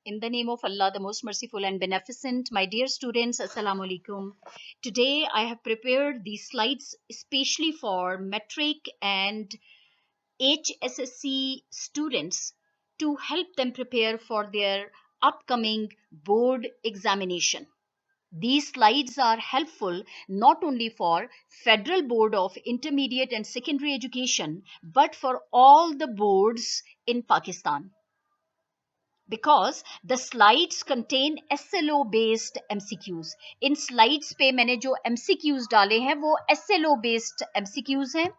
In the name of Allah, the most merciful and beneficent, my dear students, Assalamu alaikum. Today I have prepared these slides especially for metric and HSSC students to help them prepare for their upcoming board examination. These slides are helpful not only for Federal Board of Intermediate and Secondary Education, but for all the boards in Pakistan. Because the slides contain SLO based MCQs. In slides पे मैंने जो MCQs डाले हैं वो SLO based MCQs हैं.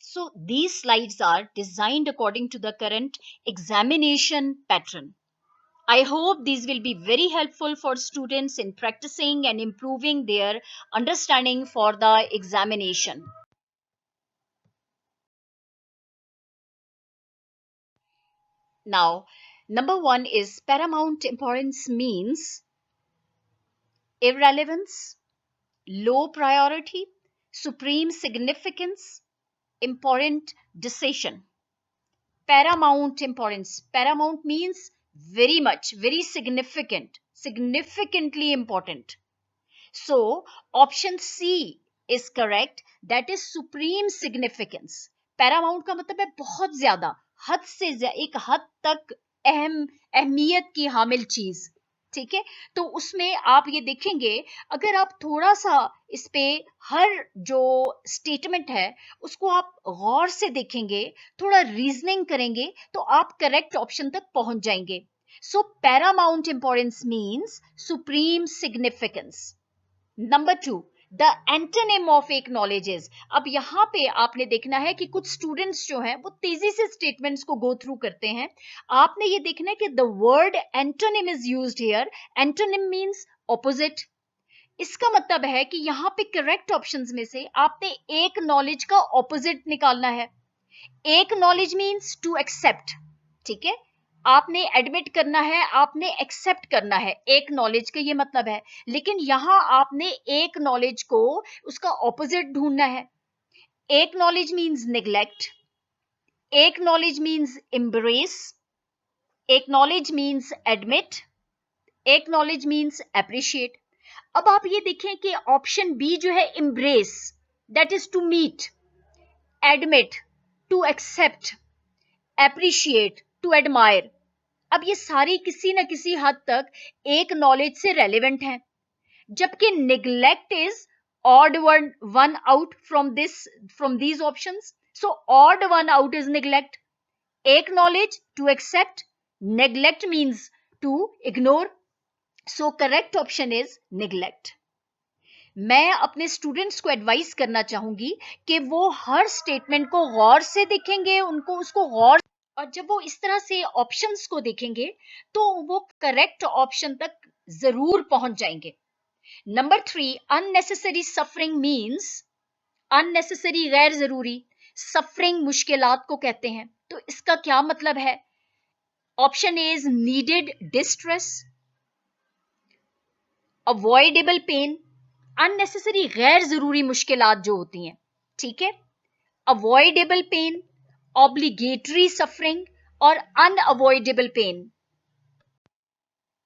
So these slides are designed according to the current examination pattern. I hope these will be very helpful for students in practicing and improving their understanding for the examination. Now, number one is paramount importance means irrelevance, low priority, supreme significance, important decision. Paramount importance. Paramount means very much, very significant, significantly important. So, option C is correct. That is supreme significance. Paramount का मतलब है बहुत ज्यादा, हद से एक हद तक अहमियत की हामिल चीज. ठीक है, तो उसमें आप ये देखेंगे, अगर आप थोड़ा सा इस पे हर जो स्टेटमेंट है उसको आप गौर से देखेंगे, थोड़ा रीजनिंग करेंगे, तो आप करेक्ट ऑप्शन तक पहुंच जाएंगे. So paramount importance means supreme significance. Number two, the antonym of acknowledges. अब यहाँ पे आपने देखना है कि कुछ स्टूडेंट्स जो हैं वो तेजी से स्टेटमेंट्स को गो थ्रू करते हैं. आपने ये देखना है कि the word antonym is used here. Antonym means opposite. इसका मतलब है कि यहाँ पे करेक्ट ऑप्शंस में से आपने एक नॉलेज का ऑपोजिट निकालना है. Acknowledge means to accept. ठीक है, आपने एडमिट करना है, आपने एक्सेप्ट करना है, एक नॉलेज का ये मतलब है. लेकिन यहां आपने एक नॉलेज को उसका ऑपोजिट ढूंढना है. Acknowledge means neglect, acknowledge means embrace, acknowledge means admit, acknowledge means appreciate. अब आप ये देखें कि ऑप्शन बी जो है embrace, that is to meet, admit, to accept, appreciate, to admire. अब ये सारी किसी न किसी हद तक एक नॉलेज से रेलेवेंट हैं, जबकि neglect is odd one out from these options. So odd one out is neglect. Acknowledge to accept, neglect means to ignore. So correct option is neglect. मैं अपने स्टूडेंट्स को एडवाइस करना चाहूंगी कि वो हर स्टेटमेंट को गौर से देखेंगे, उनको उसको गौर, और जब वो इस तरह से ऑप्शंस को देखेंगे तो वो करेक्ट ऑप्शन तक जरूर पहुंच जाएंगे. Number three, unnecessary suffering means unnecessary, गैर जरूरी. सफरिंग मुश्किलात को कहते हैं. तो इसका क्या मतलब है? Option A is needed distress, avoidable pain. Unnecessary गैर जरूरी मुश्किलात जो होती हैं, ठीक है, अवॉइडेबल पेन, ऑब्लिगेटरी सफरिंग और अनअवॉइडेबल पेन.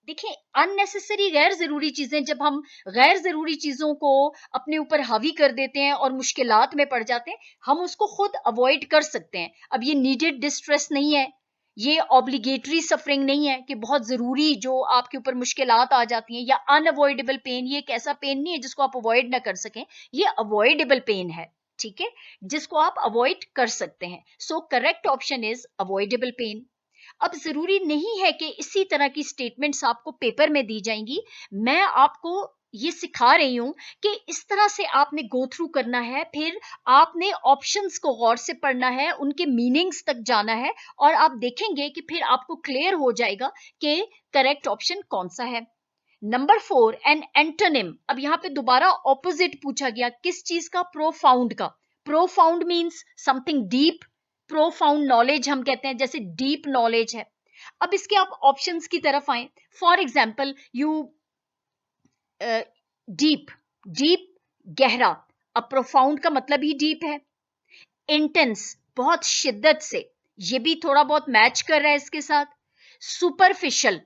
देखिए, अननेसेसरी गैर जरूरी चीजें, जब हम गैर जरूरी चीजों को अपने ऊपर हावी कर देते हैं और मुश्किलात में पड़ जाते हैं, हम उसको खुद अवॉइड कर सकते हैं. अब ये नीडेड डिस्ट्रेस नहीं है, ये ऑब्लिगेटरी सफरिंग नहीं है कि बहुत जरूरी जो आपके ऊपर मुश्किलात आ जाती हैं, या अनअवॉइडेबल पेन, ये एक ऐसा पेन नहीं है जिसको आप अवॉइड ना कर सकें, ये अवॉइडेबल पेन है. ठीक है, जिसको आप अवॉइड कर सकते हैं. So correct option is avoidable pain. अब जरूरी नहीं है कि इसी तरह की स्टेटमेंट्स आपको पेपर में दी जाएंगी. मैं आपको ये सिखा रही हूं कि इस तरह से आपने गो थ्रू करना है, फिर आपने ऑप्शंस को गौर से पढ़ना है, उनके मीनिंग्स तक जाना है, और आप देखेंगे कि फिर आपको क्लियर हो जाएगा कि करेक्ट ऑप्शन कौन सा है. Number four, an antonym. अब यहां पे दोबारा ऑपोजिट पूछा गया, किस चीज का? प्रोफाउंड का. Profound means something deep. Profound knowledge हम कहते हैं, जैसे डीप नॉलेज है. अब इसके आप ऑप्शंस की तरफ आए. For example, you deep, deep गहरा. अब प्रोफाउंड का मतलब ही डीप है. इंटेंस, बहुत शिद्दत से, ये भी थोड़ा बहुत मैच कर रहा है इसके साथ. सुपरफिशियल,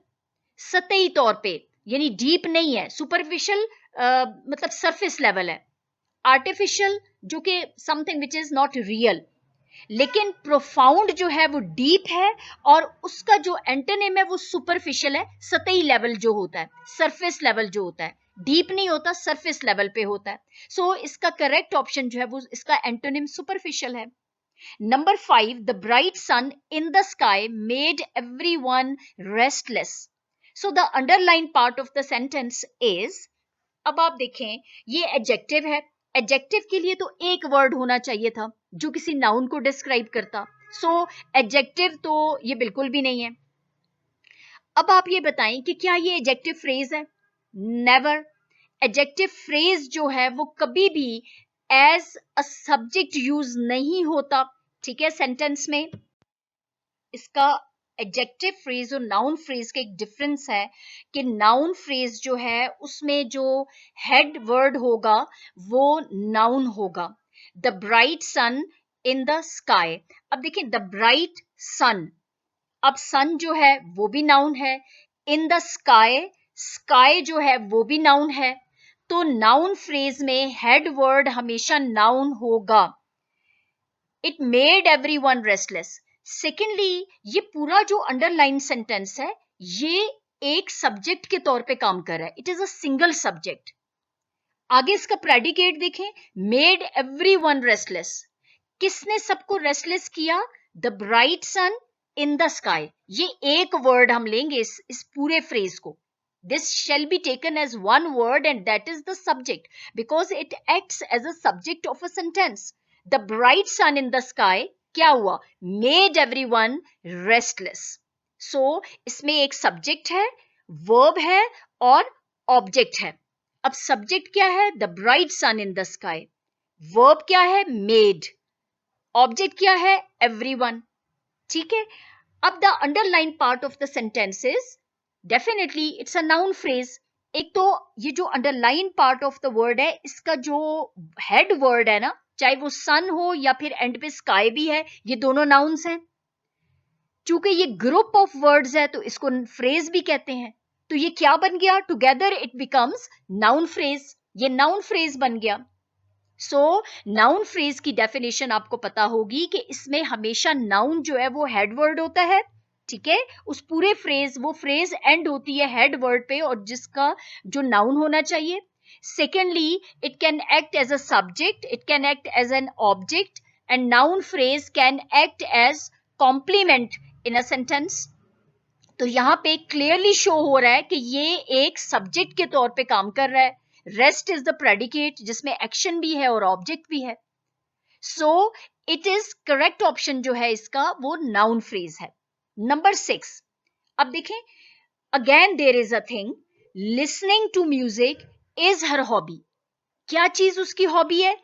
सतही तौर पे, यानी डीप नहीं है. सुपरफिशियल मतलब सरफेस लेवल है. आर्टिफिशियल जो कि something which is not real. लेकिन प्रोफाउंड जो है वो डीप है, और उसका जो एंटोनिम है वो सुपरफिशियल है, सतही लेवल जो होता है, सरफेस लेवल जो होता है. डीप नहीं होता, सरफेस लेवल पे होता है. सो इसका करेक्ट ऑप्शन जो है वो इसका एंटोनिम सुपरफिशियल है. Number 5, the bright sun in the sky made everyone restless. So the underlined part of the sentence is, अब आप देखें ये एडजेक्टिव है. एडजेक्टिव के लिए तो एक वर्ड होना चाहिए था जो किसी नाउन को डिस्क्राइब करता. सो एडजेक्टिव तो ये बिल्कुल भी नहीं है. अब आप ये बताएं कि क्या ये एडजेक्टिव फ्रेज है? नेवर. एडजेक्टिव फ्रेज जो है वो कभी भी एज अ सब्जेक्ट यूज नहीं होता. ठीक है, सेंटेंस में इसका एडजेक्टिव फ्रेज और नाउन फ्रेज का एक डिफरेंस है कि नाउन फ्रेज जो है उसमें जो हेड वर्ड होगा वो नाउन होगा. The bright sun in the sky. अब देखिए, द ब्राइट सन, अब सन जो है वो भी नाउन है. इन द स्काई, स्काई जो है वो भी नाउन है. तो नाउन फ्रेज में हेड वर्ड हमेशा नाउन होगा. It made everyone restless. Secondly, ये पूरा जो अंडरलाइन सेंटेंस है ये एक सब्जेक्ट के तौर पे काम कर रहा है. It is a single subject. आगे इसका प्रेडिकेट देखें, मेड एवरीवन रेस्टलेस. किसने सबको रेस्टलेस किया? The bright sun in the sky. ये एक वर्ड हम लेंगे इस पूरे फ्रेज को. This shall be taken as one word and that is the subject because it acts as a subject of a sentence. The bright sun in the sky क्या हुआ? Made everyone restless. So इसमें एक subject है, verb है और object है. अब subject क्या है? The bright sun in the sky. Verb क्या है? Made. Object क्या है? Everyone. ठीक है. अब the underlined part of the sentence is definitely it's a noun phrase. एक तो ये जो underline part of the word है इसका जो हेड वर्ड है ना, चाहे वो सन हो या फिर एंड पे स्काई भी है, ये दोनों नाउन्स हैं. चूंकि ये ग्रुप ऑफ वर्ड्स है तो इसको फ्रेज भी कहते हैं. तो ये क्या बन गया? Together it becomes noun phrase. ये नाउन फ्रेज बन गया. सो नाउन फ्रेज की डेफिनेशन आपको पता होगी कि इसमें हमेशा नाउन जो है वो हेड वर्ड होता है. ठीक है, उस पूरे फ्रेज, वो फ्रेज एंड होती है हेड वर्ड पे और जिसका जो नाउन होना चाहिए. Secondly, it can act as a subject, it can act as an object, and noun phrase can act as complement in a sentence. तो यहां पे क्लियरली शो हो रहा है कि ये एक सब्जेक्ट के तौर पे काम कर रहा है. रेस्ट इज द प्रेडिकेट जिसमें एक्शन भी है और ऑब्जेक्ट भी है. सो इट इज करेक्ट ऑप्शन जो है इसका वो नाउन फ्रेज है. नंबर 6, अब देखें, again there is a thing, listening to music is her hobby. क्या चीज उसकी हॉबी है?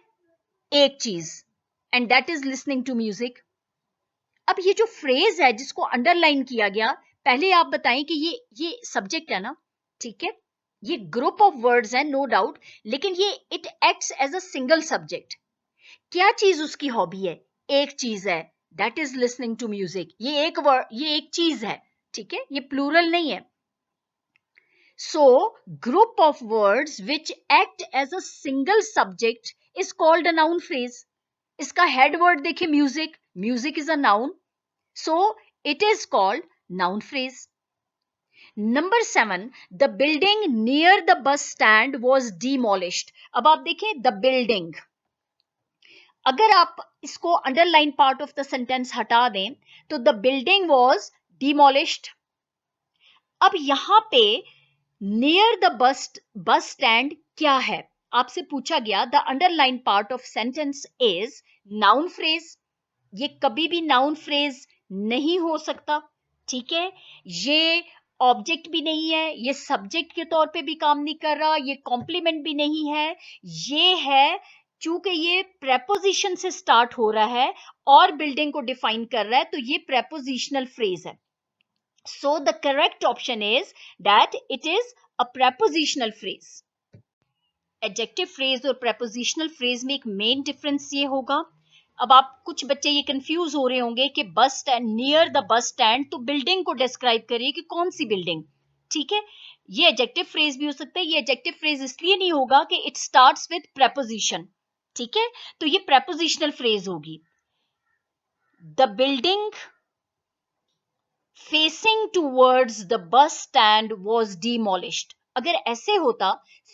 एक चीज, and that is listening to music. अब ये जो फ्रेज है जिसको अंडरलाइन किया गया, पहले आप बताएं कि ये सब्जेक्ट है ना. ठीक है, ये ग्रुप ऑफ वर्ड्स है नो डाउट, लेकिन ये it acts as a single subject. क्या चीज उसकी हॉबी है? एक चीज है, that is listening to music. ये एक वर्ड, ये एक चीज है. ठीक है, ये प्लूरल नहीं है. So group of words which act as a single subject is called a noun phrase. इसका हेड वर्ड देखिए, music. Music is a noun, so it is called noun phrase. Number 7, the building near the bus stand was demolished. अब आप देखें, the building, अगर आप इसको underline part of the sentence हटा दें तो the building was demolished. अब यहां पे near the bus stand क्या है? आपसे पूछा गया the underlined part of sentence is noun phrase. ये कभी भी नाउन फ्रेज नहीं हो सकता. ठीक है, ये ऑब्जेक्ट भी नहीं है, ये सब्जेक्ट के तौर पे भी काम नहीं कर रहा, ये कॉम्प्लीमेंट भी नहीं है. ये है, चूंकि ये प्रेपोजिशन से स्टार्ट हो रहा है और बिल्डिंग को डिफाइन कर रहा है, तो ये प्रेपोजिशनल फ्रेज है. So the correct option is that it is a prepositional phrase. Adjective phrase और प्रेपोजिशनल फ्रेज में एक मेन डिफरेंस ये होगा अब आप कुछ बच्चे ये कंफ्यूज हो रहे होंगे कि bus stand, near the bus stand, तो बिल्डिंग को डिस्क्राइब करिए कि कौन सी बिल्डिंग, ठीक है। ये एडजेक्टिव फ्रेज भी हो सकता है। ये एडजेक्टिव फ्रेज इसलिए नहीं होगा कि इट स्टार्ट्स विद प्रेपोजिशन, ठीक है, तो ये प्रेपोजिशनल फ्रेज होगी। The building facing towards the bus stand was demolished. अगर ऐसे होता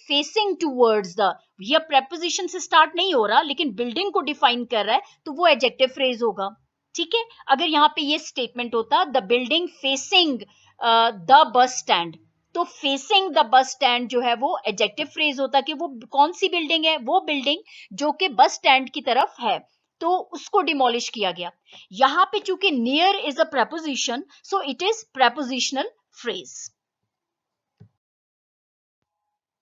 फेसिंग टूवर्ड्स द, यह प्रेपोजिशन से स्टार्ट नहीं हो रहा लेकिन बिल्डिंग को डिफाइन कर रहा है, तो वो एडजेक्टिव फ्रेज होगा, ठीक है। अगर यहाँ पे ये स्टेटमेंट होता the building facing the bus stand, तो फेसिंग द बस स्टैंड जो है वो एडजेक्टिव फ्रेज होता कि वो कौन सी बिल्डिंग है, वो बिल्डिंग जो कि बस स्टैंड की तरफ है, तो उसको डिमोलिश किया गया। यहां पे चूंकि near is a preposition, so it is prepositional phrase।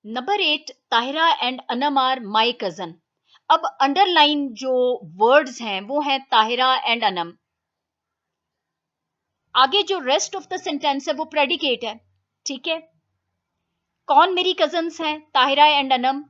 Number 8, Tahira and Anam are my cousin. अब अंडरलाइन जो वर्ड्स हैं वो हैं ताहिरा एंड अनम। आगे जो रेस्ट ऑफ द सेंटेंस है वो प्रेडिकेट है, ठीक है। कौन मेरी कजन्स हैं? Tahira and Anam.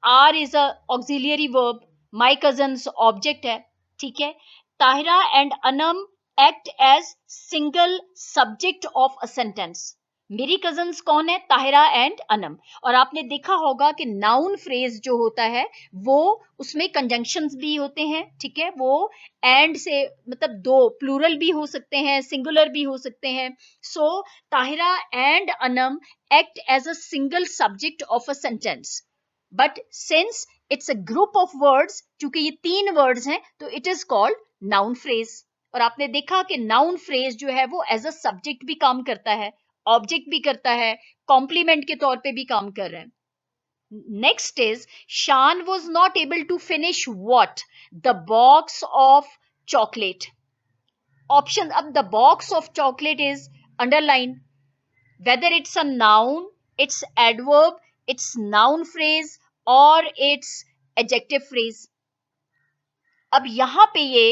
Are is a auxiliary verb, my cousins object है, ठीक है। Tahira and Anam act as single subject of a sentence. मेरी कजन्स कौन है? ताहिरा एंड अनम। और आपने देखा होगा कि नाउन फ्रेज जो होता है वो उसमें कंजंक्शंस भी होते हैं, ठीक है। वो एंड से मतलब दो प्लूरल भी हो सकते हैं, सिंगुलर भी हो सकते हैं। So Tahira and Anam act as a single subject of a sentence, but since it's a group of words, क्योंकि ये 3 words हैं, तो it is called noun phrase। और आपने देखा कि noun phrase जो है वो as a subject भी काम करता है, object भी करता है, complement के तौर पे भी काम कर रहा है। Next is Shan was not able to finish what? The box of chocolate. Option, अब the box of chocolate is underline, whether it's a noun, it's adverb, it's noun phrase or it's adjective phrase। अब यहां पे ये,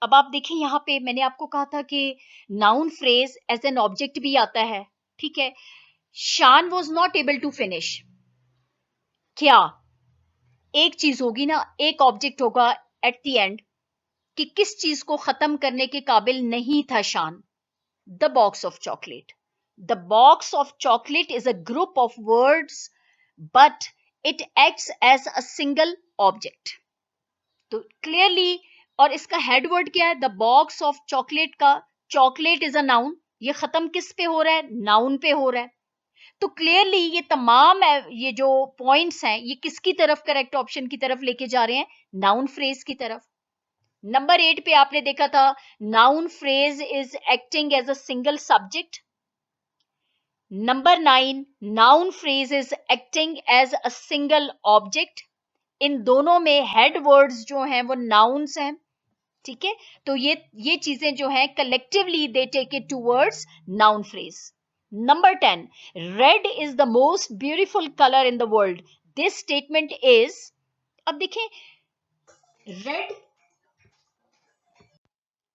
अब आप देखें यहां पे मैंने आपको कहा था कि noun phrase as an object भी आता है, ठीक है। Shaan was not able to finish, क्या एक चीज होगी ना, एक ऑब्जेक्ट होगा एट द एंड कि किस चीज को खत्म करने के काबिल नहीं था शान। The box of chocolate. The box of chocolate is a group of words, but it acts as a single object. तो clearly, और इसका head word क्या है? The box of chocolate का chocolate is a noun. ये खत्म किस पे हो रहा है? Noun पे हो रहा है। तो क्लियरली ये तमाम ये जो पॉइंट्स हैं ये किसकी तरफ, करेक्ट ऑप्शन की तरफ लेके जा रहे हैं? नाउन फ्रेज की तरफ। नंबर 8 पे आपने देखा था noun phrase is acting as a single subject. Number 9, noun phrase is acting as a single object. इन दोनों में हेड वर्ड्स जो हैं वो नाउन्स हैं, ठीक है। तो ये चीजें जो हैं collectively they take it towards noun phrase. Number 10, red is the most beautiful colour in the world. This statement is, अब देखें रेड,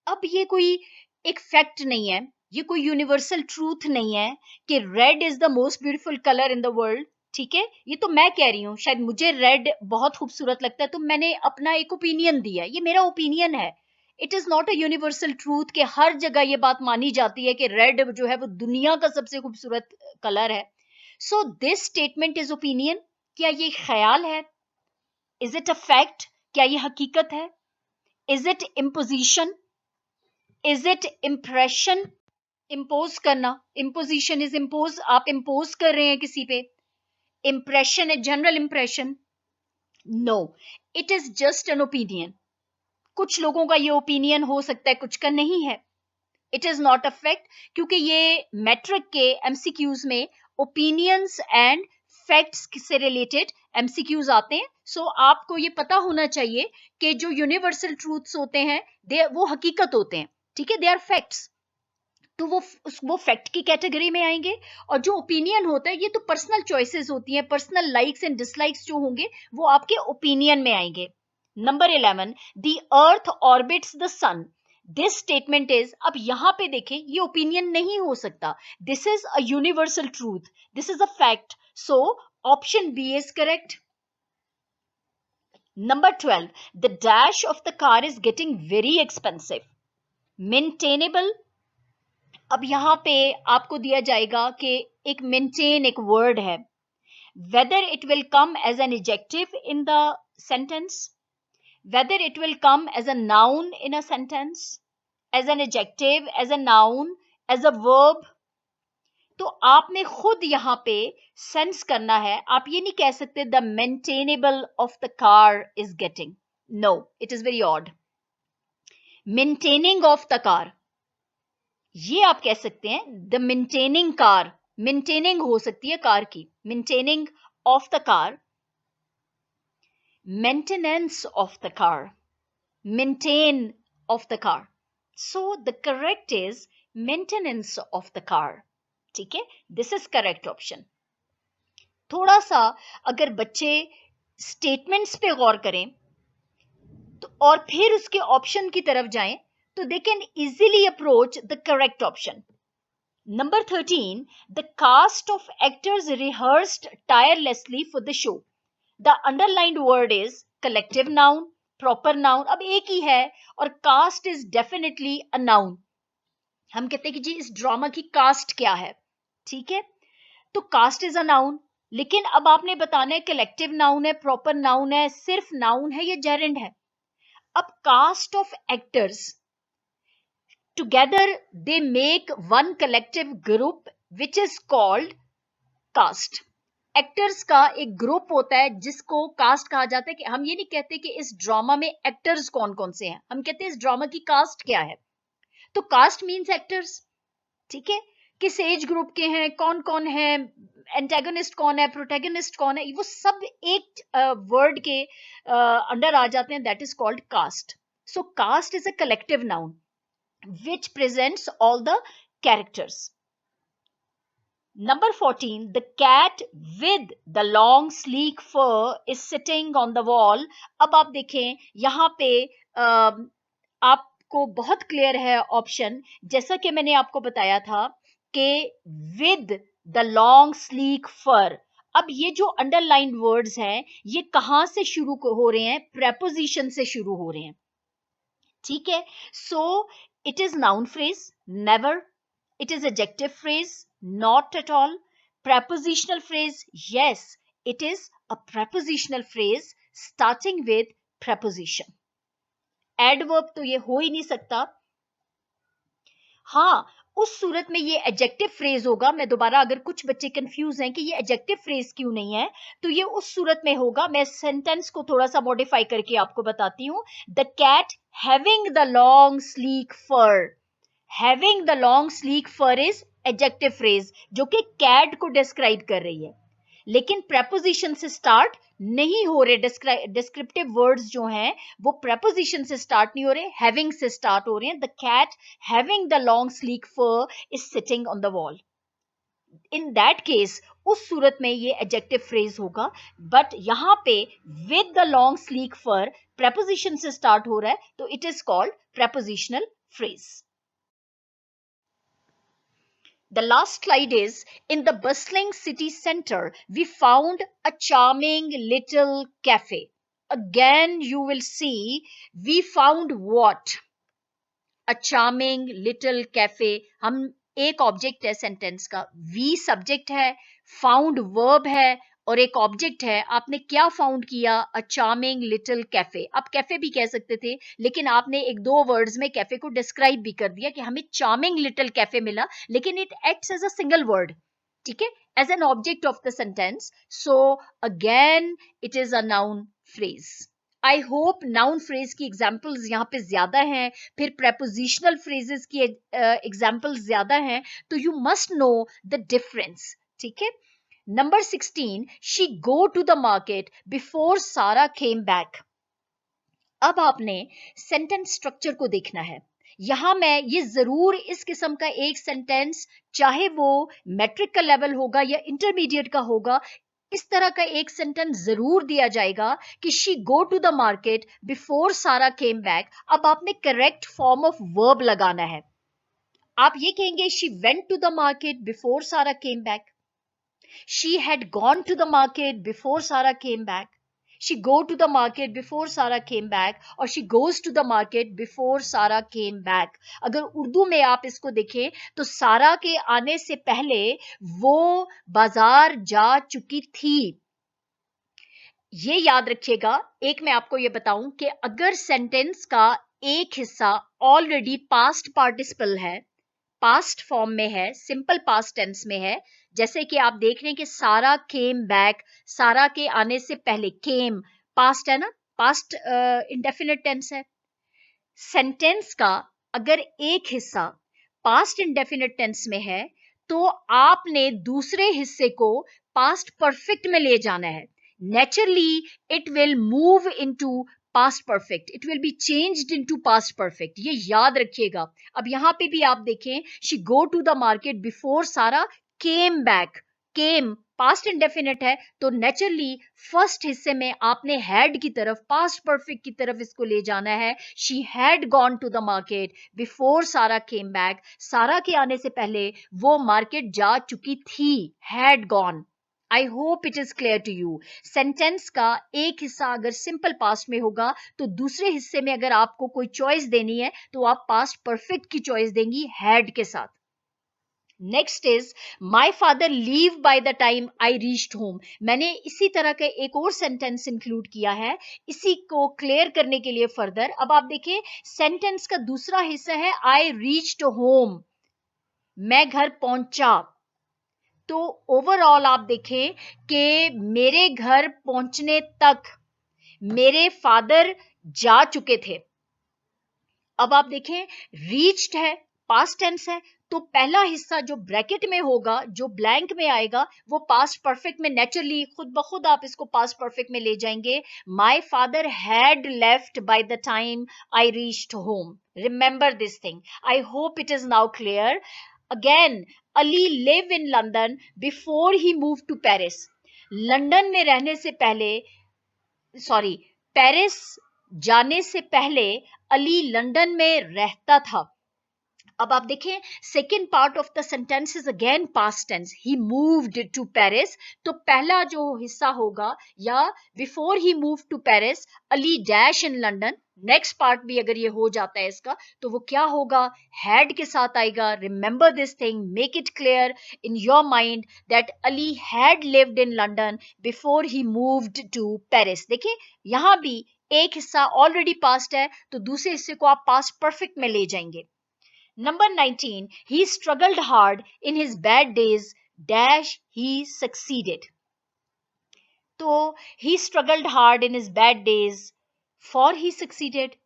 अब ये कोई एक फैक्ट नहीं है, ये कोई यूनिवर्सल ट्रूथ नहीं है कि red is the most beautiful colour in the world, ठीक है। ये तो मैं कह रही हूं, शायद मुझे रेड बहुत खूबसूरत लगता है तो मैंने अपना एक ओपिनियन दिया, ये मेरा ओपिनियन है। It is not a universal truth कि हर जगह ये बात मानी जाती है कि रेड जो है वो दुनिया का सबसे खूबसूरत कलर है। So this statement is opinion. क्या ये ख्याल है? Is it a fact? क्या ये हकीकत है? Is it imposition? Is it impression? Impose करना, इम्पोजिशन इज इम्पोज, आप इम्पोज कर रहे हैं किसी पे। इम्प्रेशन है general impression. No, it is just an opinion. कुछ लोगों का ये ओपिनियन हो सकता है, कुछ का नहीं है। It is not a fact, क्योंकि ये मैट्रिक के एमसीक्यूज में ओपिनियंस एंड फैक्ट्स से रिलेटेड एमसीक्यूज आते हैं। सो आपको ये पता होना चाहिए कि जो यूनिवर्सल ट्रूथ्स होते हैं वो हकीकत होते हैं, ठीक है, दे आर फैक्ट्स। तो वो फैक्ट की कैटेगरी में आएंगे। और जो ओपिनियन होता है ये तो पर्सनल चॉइसेस होती हैं, पर्सनल लाइक्स एंड डिसलाइक्स जो होंगे वो आपके ओपिनियन में आएंगे। Number 11, the earth orbits the sun. This statement is, अब यहां पे देखें ये ओपिनियन नहीं हो सकता, this is a universal truth, this is a fact. So option B is correct. Number 12, the dash of the car is getting very expensive. Maintainable, अब यहां पे आपको दिया जाएगा कि एक maintain एक word है, whether it will come as an adjective in the sentence, whether it will come as a noun in a sentence, as an adjective, as a noun, as a verb. तो आपने खुद यहां पे sense करना है. आप ये नहीं कह सकते the maintainable of the car is getting. No, it is very odd. Maintaining of the car, ये आप कह सकते हैं द मेंटेनिंग कार. मेंटेनिंग हो सकती है कार की. Maintaining of the car, maintenance of the car, maintain of the car. So the correct is maintenance of the car. ठीक है, दिस इज करेक्ट ऑप्शन. थोड़ा सा अगर बच्चे स्टेटमेंट्स पे गौर करें तो और फिर उसके ऑप्शन की तरफ जाएं तो they can easily approach the correct option. Number 13, the cast of actors rehearsed tirelessly for the show. The underlined word is collective noun, proper noun. अब एक ही है और cast is definitely a noun. हम कहते हैं कि जी इस ड्रामा की कास्ट क्या है. ठीक है, तो कास्ट इज अ नाउन. लेकिन अब आपने बताना है कलेक्टिव नाउन है, प्रॉपर नाउन है, सिर्फ नाउन है या जेरेंड है. अब cast of actors together they make one collective group which is called cast. Actors का एक ग्रुप होता है जिसको कास्ट कहा जाता है. कि हम ये नहीं कहते कि इस ड्रामा में एक्टर्स कौन कौन से हैं, हम कहते हैं इस ड्रामा की कास्ट क्या है. तो कास्ट मीन्स एक्टर्स. ठीक है, किस एज ग्रुप के हैं, कौन कौन है, एंटेगोनिस्ट कौन है, प्रोटैगनिस्ट कौन है, वो सब एक वर्ड के अंडर आ जाते हैं. That is called cast. So cast is a collective noun which presents all the characters. Number 14, the cat with the long sleek fur is sitting on the wall. अब आप देखें यहाँ पे आपको बहुत क्लियर है ऑप्शन. जैसा कि मैंने आपको बताया था कि with the long sleek fur. अब ये जो अंडरलाइंड वर्ड्स हैं ये कहाँ से शुरू हो रहे हैं, प्रेपोजिशन से शुरू हो रहे हैं. ठीक है, सो it is noun phrase, never. It is adjective phrase, not at all. prepositional phrase, yes, it is a prepositional phrase starting with preposition. adverb तो ये हो ही नहीं सकता. हाँ, उस सूरत में ये एडजेक्टिव फ्रेज होगा. मैं दोबारा, अगर कुछ बच्चे कंफ्यूज हैं कि ये एडजेक्टिव फ्रेज क्यों नहीं है, तो ये उस सूरत में होगा. मैं सेंटेंस को थोड़ा सा मॉडिफाई करके आपको बताती हूँ. The cat having the long sleek fur. Having the long sleek fur is adjective phrase जो कि कैट को डिस्क्राइब कर रही है. लेकिन preposition से स्टार्ट नहीं हो रहे. डिस्क्रिप्टिव वर्ड्स जो हैं वो preposition से स्टार्ट नहीं हो रहे, having से स्टार्ट हो रहे हैं. The cat having the long sleek fur is sitting on the wall. In that case उस सूरत में ये एडजेक्टिव फ्रेज होगा. बट यहां पे with the long sleek fur preposition से स्टार्ट हो रहा है तो it is called prepositional phrase. The last slide is, in the bustling city center, we found a charming little cafe. Again, you will see, we found what? A charming little cafe. हम एक object है sentence का, we subject है, found verb है और एक object है. आपने क्या फाउंड किया? अ चार्मिंग लिटिल कैफे. आप कैफे भी कह सकते थे लेकिन आपने एक दो वर्ड्स में कैफे को डिस्क्राइब भी कर दिया कि हमें चार्मिंग लिटिल कैफे मिला, लेकिन it acts as a single word. ठीक है, as an object of the sentence. So again it is a noun phrase. I hope noun phrase की एग्जाम्पल्स यहाँ पे ज्यादा हैं, फिर prepositional phrases की एग्जाम्पल्स ज्यादा हैं, तो you must know the difference. ठीक है. Number 16, she go to the market before Sarah came back. अब आपने सेंटेंस स्ट्रक्चर को देखना है. यहां मैं ये जरूर इस किस्म का एक सेंटेंस, चाहे वो मैट्रिक का लेवल होगा या इंटरमीडिएट का होगा, इस तरह का एक सेंटेंस जरूर दिया जाएगा कि she go to the market before Sara came back. अब आपने करेक्ट फॉर्म ऑफ वर्ब लगाना है. आप ये कहेंगे she went to the market before Sara came back. She had gone to the market before Sarah came back. she go to the market before Sarah came back, or she goes to the market before Sarah came back. अगर उर्दू में आप इसको देखें तो सारा के आने से पहले वो बाजार जा चुकी थी. ये याद रखिएगा. एक मैं आपको ये बताऊं कि अगर सेंटेंस का एक हिस्सा ऑलरेडी पास्ट पार्टिसिपल है, पास्ट फॉर्म में है, सिंपल पास्ट टेंस में है, जैसे कि आप देख रहे हैं कि सारा केम बैक, सारा के आने से पहले, केम पास्ट है ना, पास्ट इंडेफिनिट टेंस है. सेंटेंस का अगर एक हिस्सा पास्ट इंडेफिनिट टेंस में है तो आपने दूसरे हिस्से को पास्ट परफेक्ट में ले जाना है. Naturally it will move into past perfect, it will be changed into past perfect. ये याद रखिएगा. अब यहां पे भी आप देखें, she go to the market before Sara came back. Came past indefinite है तो नेचुरली फर्स्ट हिस्से में आपने हैड की तरफ, पास्ट परफेक्ट की तरफ इसको ले जाना है. She had gone to the market before Sara came back. सारा के आने से पहले वो मार्केट जा चुकी थी, had gone. I hope it is clear to you. Sentence का एक हिस्सा अगर सिंपल पास्ट में होगा तो दूसरे हिस्से में अगर आपको कोई चॉइस देनी है तो आप पास्ट परफेक्ट की चॉइस देंगी हैड के साथ. Next is my father leave bye the time I reached home. मैंने इसी तरह का एक और सेंटेंस इंक्लूड किया है इसी को क्लियर करने के लिए फर्दर. अब आप देखें, सेंटेंस का दूसरा हिस्सा है आई रीच्ड होम, मैं घर पहुंचा. तो ओवरऑल आप देखें कि मेरे घर पहुंचने तक मेरे फादर जा चुके थे. अब आप देखें, रीच्ड है, पास्ट टेंस है, तो पहला हिस्सा जो ब्रैकेट में होगा, जो ब्लैंक में आएगा, वो पास्ट परफेक्ट में नेचुरली खुद ब खुद आप इसको पास्ट परफेक्ट में ले जाएंगे. My father had left by the time I reached home. Remember this thing. I hope it is now clear. Again, Ali live in London before he move to Paris. London में रहने से पहले, sorry, Paris जाने से पहले Ali London में रहता था. अब आप देखें, second part of the sentence is again past tense. He moved to Paris. तो पहला जो हिस्सा होगा, या before he move to Paris Ali dash in London. Next part भी अगर ये हो जाता है इसका तो वो क्या होगा, हैड के साथ आएगा. Remember this thing, make it clear in your mind that Ali had lived in London before he moved to Paris. देखिए, यहां भी एक हिस्सा ऑलरेडी पास्ट है तो दूसरे हिस्से को आप पास्ट परफेक्ट में ले जाएंगे. Number 19, he struggled hard in his bad days, dash he succeeded. So, he struggled hard in his bad days, for he succeeded?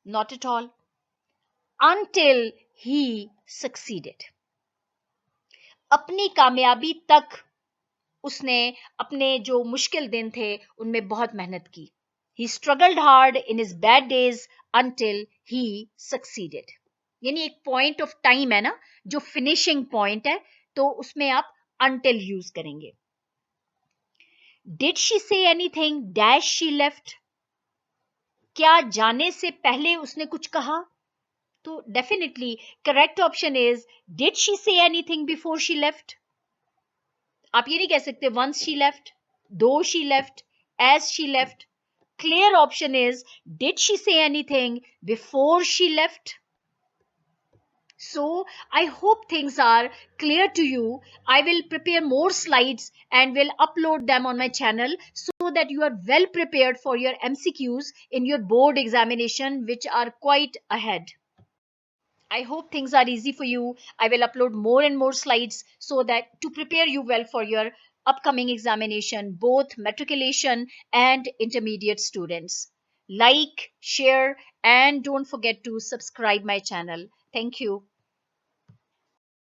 Not at all. Until he succeeded. अपनी कामयाबी तक उसने अपने जो मुश्किल दिन थे उनमें बहुत मेहनत की. He struggled hard in his bad days until he succeeded. यानी एक पॉइंट ऑफ टाइम है ना, जो फिनिशिंग पॉइंट है, तो उसमें आप until यूज करेंगे. Did she say anything dash she left? क्या जाने से पहले उसने कुछ कहा? तो definitely correct option is did she say anything before she left? आप ये नहीं कह सकते once she left, though she left, as she left. Clear option is did she say anything before she left? So I hope things are clear to you. I will prepare more slides and will upload them on my channel so that you are well prepared for your MCQs in your board examination, which are quite ahead. I hope things are easy for you. I will upload more and more slides so that to prepare you well for your upcoming examination, both matriculation and intermediate students. Like, share, and don't forget to subscribe my channel. Thank you.